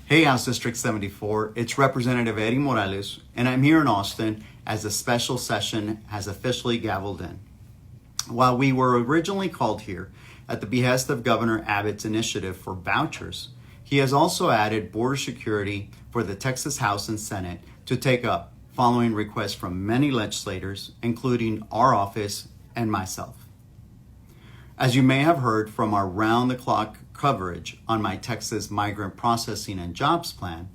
Hey, House District 74, it's Representative Eddie Morales, and I'm here in Austin as the special session has officially gavelled in. While we were originally called here at the behest of Governor Abbott's initiative for vouchers, he has also added border security for the Texas House and Senate to take up, following requests from many legislators, including our office and myself. As you may have heard from our round-the-clock coverage on my Texas Migrant Processing and Jobs Plan,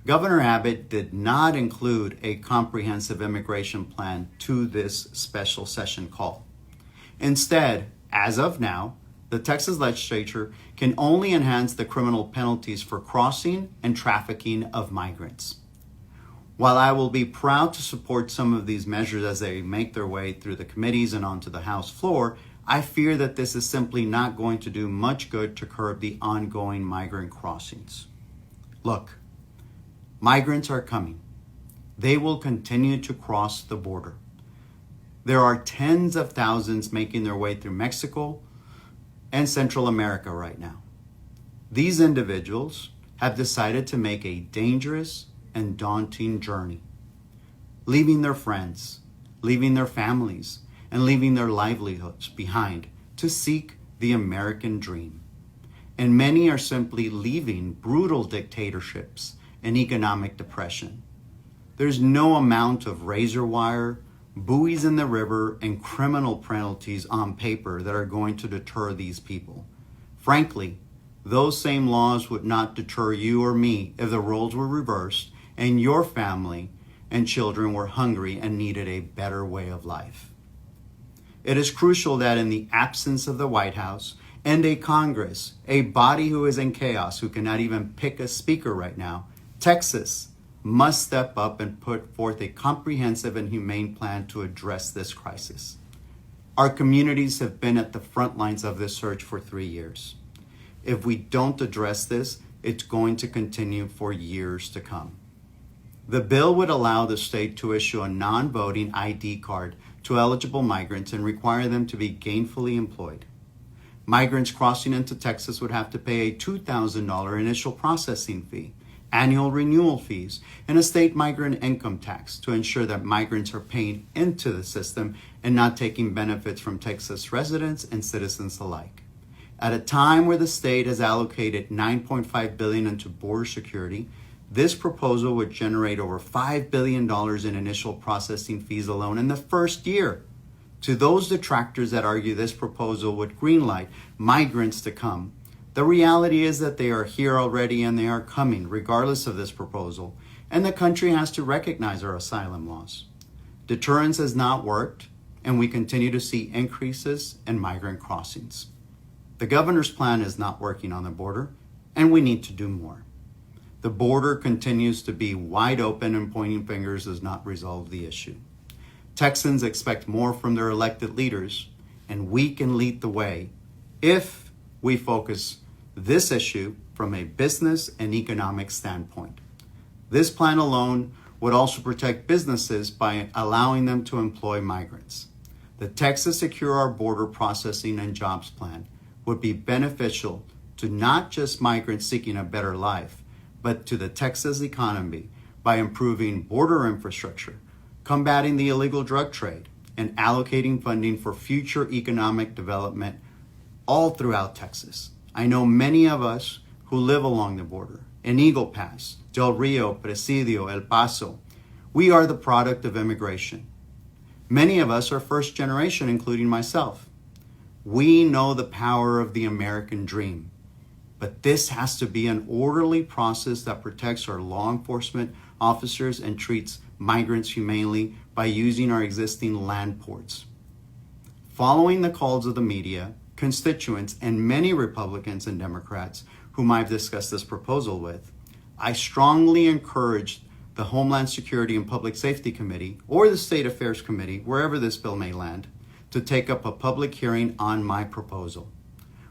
Governor Abbott did not include a comprehensive immigration plan to this special session call. Instead, as of now, the Texas legislature can only enhance the criminal penalties for crossing and trafficking of migrants. While I will be proud to support some of these measures as they make their way through the committees and onto the House floor, I fear that this is simply not going to do much good to curb the ongoing migrant crossings. Look, migrants are coming. They will continue to cross the border. There are tens of thousands making their way through Mexico and Central America right now. These individuals have decided to make a dangerous and daunting journey, leaving their friends, leaving their families, and leaving their livelihoods behind to seek the American dream. And many are simply leaving brutal dictatorships and economic depression. There's no amount of razor wire, buoys in the river, and criminal penalties on paper that are going to deter these people. Frankly, those same laws would not deter you or me if the roles were reversed and your family and children were hungry and needed a better way of life. It is crucial that in the absence of the White House and a Congress, a body who is in chaos, who cannot even pick a speaker right now, Texas must step up and put forth a comprehensive and humane plan to address this crisis. Our communities have been at the front lines of this search for 3 years. If we don't address this, it's going to continue for years to come. The bill would allow the state to issue a non-voting ID card to eligible migrants and require them to be gainfully employed. Migrants crossing into Texas would have to pay a $2,000 initial processing fee, annual renewal fees, and a state migrant income tax to ensure that migrants are paying into the system and not taking benefits from Texas residents and citizens alike. At a time where the state has allocated $9.5 billion into border security, this proposal would generate over $5 billion in initial processing fees alone in the first year. To those detractors that argue this proposal would greenlight migrants to come, the reality is that they are here already and they are coming regardless of this proposal, and the country has to recognize our asylum laws. Deterrence has not worked, and we continue to see increases in migrant crossings. The governor's plan is not working on the border, and we need to do more. The border continues to be wide open, and pointing fingers does not resolve the issue. Texans expect more from their elected leaders, and we can lead the way if we focus this issue from a business and economic standpoint. This plan alone would also protect businesses by allowing them to employ migrants. The Texas Secure Our Border Processing and Jobs Plan would be beneficial to not just migrants seeking a better life, but to the Texas economy by improving border infrastructure, combating the illegal drug trade, and allocating funding for future economic development all throughout Texas. I know many of us who live along the border, in Eagle Pass, Del Rio, Presidio, El Paso. We are the product of immigration. Many of us are first generation, including myself. We know the power of the American dream. But this has to be an orderly process that protects our law enforcement officers and treats migrants humanely by using our existing land ports. Following the calls of the media, constituents, and many Republicans and Democrats whom I've discussed this proposal with, I strongly encourage the Homeland Security and Public Safety Committee or the State Affairs Committee, wherever this bill may land, to take up a public hearing on my proposal.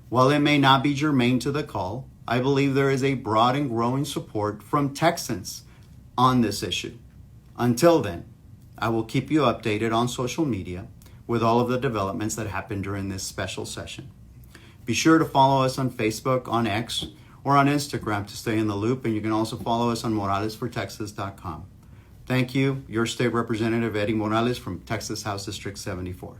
While it may not be germane to the call, I believe there is a broad and growing support from Texans on this issue. Until then, I will keep you updated on social media with all of the developments that happen during this special session. Be sure to follow us on Facebook, on X, or on Instagram to stay in the loop. And you can also follow us on moralesfortexas.com. Thank you. Your State Representative Eddie Morales from Texas House District 74.